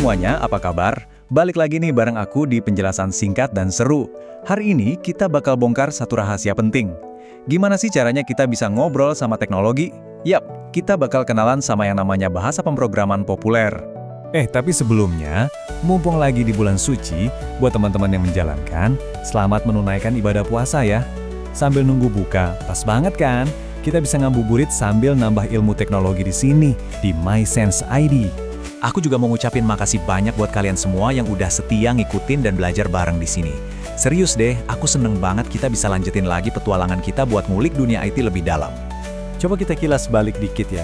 semuanya, apa kabar? Balik lagi nih bareng aku di penjelasan singkat dan seru. Hari ini kita bakal bongkar satu rahasia penting. Gimana sih caranya kita bisa ngobrol sama teknologi? Yap, kita bakal kenalan sama yang namanya bahasa pemrograman populer. Tapi sebelumnya, mumpung lagi di bulan suci, buat teman-teman yang menjalankan, selamat menunaikan ibadah puasa ya. Sambil nunggu buka, pas banget kan? Kita bisa ngabuburit sambil nambah ilmu teknologi di sini, di MySense ID. Aku juga mau ngucapin makasih banyak buat kalian semua yang udah setia ngikutin dan belajar bareng di sini. Serius deh, aku seneng banget kita bisa lanjutin lagi petualangan kita buat ngulik dunia IT lebih dalam. Coba kita kilas balik dikit ya.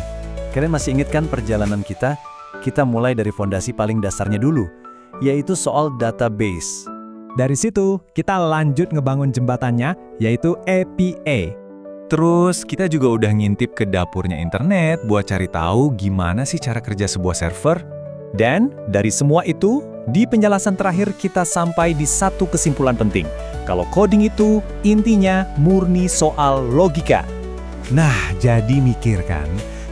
Kalian masih ingat kan perjalanan kita? Kita mulai dari fondasi paling dasarnya dulu, yaitu soal database. Dari situ, kita lanjut ngebangun jembatannya, yaitu API. Terus, kita juga udah ngintip ke dapurnya internet buat cari tahu gimana sih cara kerja sebuah server. Dan, dari semua itu, di penjelasan terakhir kita sampai di satu kesimpulan penting. Kalau coding itu, intinya murni soal logika. Nah, jadi mikir kan?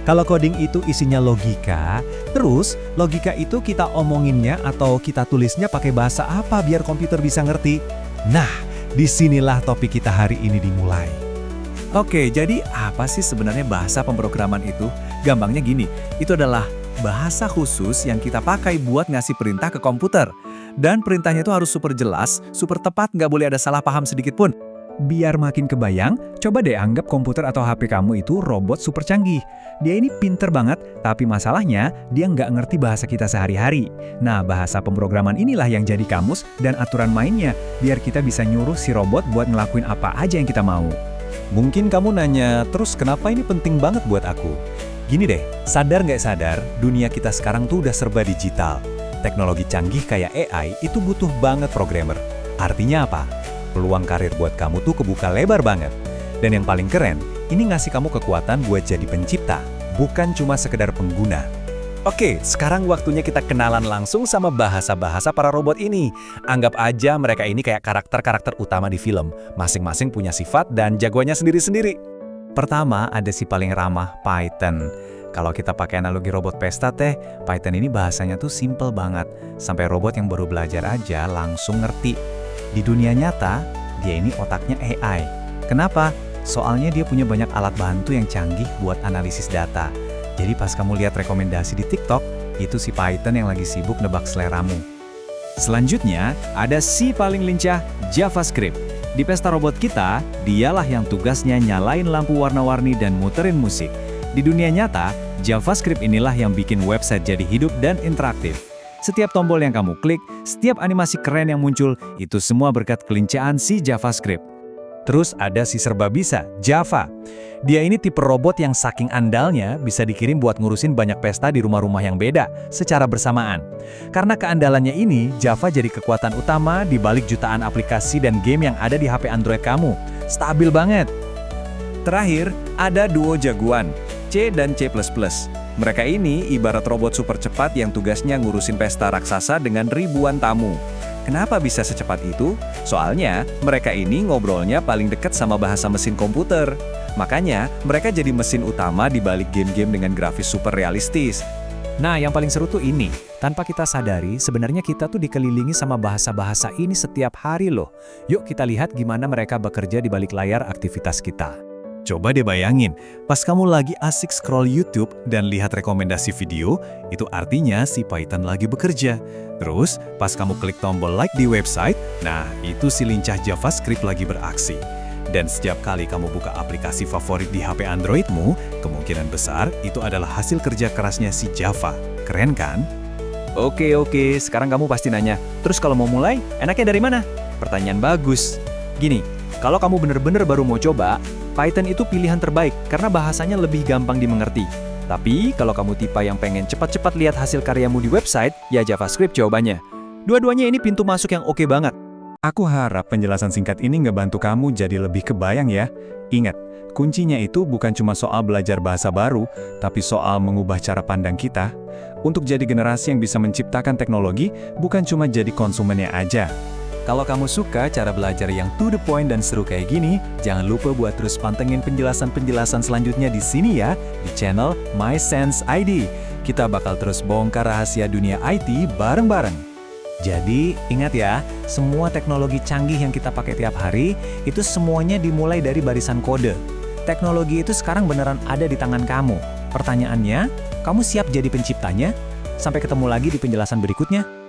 Kalau coding itu isinya logika, terus logika itu kita omonginnya atau kita tulisnya pakai bahasa apa biar komputer bisa ngerti? Nah, disinilah topik kita hari ini dimulai. Oke, jadi apa sih sebenarnya bahasa pemrograman itu? Gampangnya gini, itu adalah bahasa khusus yang kita pakai buat ngasih perintah ke komputer. Dan perintahnya itu harus super jelas, super tepat, nggak boleh ada salah paham sedikit pun. Biar makin kebayang, coba deh anggap komputer atau HP kamu itu robot super canggih. Dia ini pinter banget, tapi masalahnya dia nggak ngerti bahasa kita sehari-hari. Nah, bahasa pemrograman inilah yang jadi kamus dan aturan mainnya, biar kita bisa nyuruh si robot buat ngelakuin apa aja yang kita mau. Mungkin kamu nanya, terus kenapa ini penting banget buat aku? Gini deh, sadar nggak sadar, dunia kita sekarang tuh udah serba digital. Teknologi canggih kayak AI itu butuh banget programmer. Artinya apa? Peluang karir buat kamu tuh kebuka lebar banget. Dan yang paling keren, ini ngasih kamu kekuatan buat jadi pencipta, bukan cuma sekedar pengguna. Oke, sekarang waktunya kita kenalan langsung sama bahasa-bahasa para robot ini. Anggap aja mereka ini kayak karakter-karakter utama di film. Masing-masing punya sifat dan jagoannya sendiri-sendiri. Pertama, ada si paling ramah, Python. Kalau kita pakai analogi robot pesta teh, Python ini bahasanya tuh simple banget. Sampai robot yang baru belajar aja langsung ngerti. Di dunia nyata, dia ini otaknya AI. Kenapa? Soalnya dia punya banyak alat bantu yang canggih buat analisis data. Jadi pas kamu lihat rekomendasi di TikTok, itu si Python yang lagi sibuk nebak seleramu. Selanjutnya, ada si paling lincah, JavaScript. Di pesta robot kita, dialah yang tugasnya nyalain lampu warna-warni dan muterin musik. Di dunia nyata, JavaScript inilah yang bikin website jadi hidup dan interaktif. Setiap tombol yang kamu klik, setiap animasi keren yang muncul, itu semua berkat kelincahan si JavaScript. Terus ada si serba bisa, Java. Dia ini tipe robot yang saking andalnya bisa dikirim buat ngurusin banyak pesta di rumah-rumah yang beda secara bersamaan. Karena keandalannya ini, Java jadi kekuatan utama di balik jutaan aplikasi dan game yang ada di HP Android kamu. Stabil banget. Terakhir, ada duo jagoan, C dan C++. Mereka ini ibarat robot super cepat yang tugasnya ngurusin pesta raksasa dengan ribuan tamu. Kenapa bisa secepat itu? Soalnya, mereka ini ngobrolnya paling dekat sama bahasa mesin komputer. Makanya, mereka jadi mesin utama di balik game-game dengan grafis super realistis. Nah, yang paling seru tuh ini. Tanpa kita sadari, sebenarnya kita tuh dikelilingi sama bahasa-bahasa ini setiap hari loh. Yuk kita lihat gimana mereka bekerja di balik layar aktivitas kita. Coba deh bayangin, pas kamu lagi asik scroll YouTube dan lihat rekomendasi video, itu artinya si Python lagi bekerja. Terus, pas kamu klik tombol like di website, nah itu si lincah JavaScript lagi beraksi. Dan setiap kali kamu buka aplikasi favorit di HP Androidmu, kemungkinan besar itu adalah hasil kerja kerasnya si Java. Keren kan? Oke, sekarang kamu pasti nanya, terus kalau mau mulai, enaknya dari mana? Pertanyaan bagus. Gini, kalau kamu bener-bener baru mau coba, Python itu pilihan terbaik karena bahasanya lebih gampang dimengerti. Tapi, kalau kamu tipe yang pengen cepat-cepat lihat hasil karyamu di website, ya JavaScript jawabannya. Dua-duanya ini pintu masuk yang oke banget. Aku harap penjelasan singkat ini ngebantu kamu jadi lebih kebayang ya. Ingat, kuncinya itu bukan cuma soal belajar bahasa baru, tapi soal mengubah cara pandang kita. Untuk jadi generasi yang bisa menciptakan teknologi, bukan cuma jadi konsumennya aja. Kalau kamu suka cara belajar yang to the point dan seru kayak gini, jangan lupa buat terus pantengin penjelasan-penjelasan selanjutnya di sini ya, di channel MySense ID. Kita bakal terus bongkar rahasia dunia IT bareng-bareng. Jadi, ingat ya, semua teknologi canggih yang kita pakai tiap hari, itu semuanya dimulai dari barisan kode. Teknologi itu sekarang beneran ada di tangan kamu. Pertanyaannya, kamu siap jadi penciptanya? Sampai ketemu lagi di penjelasan berikutnya.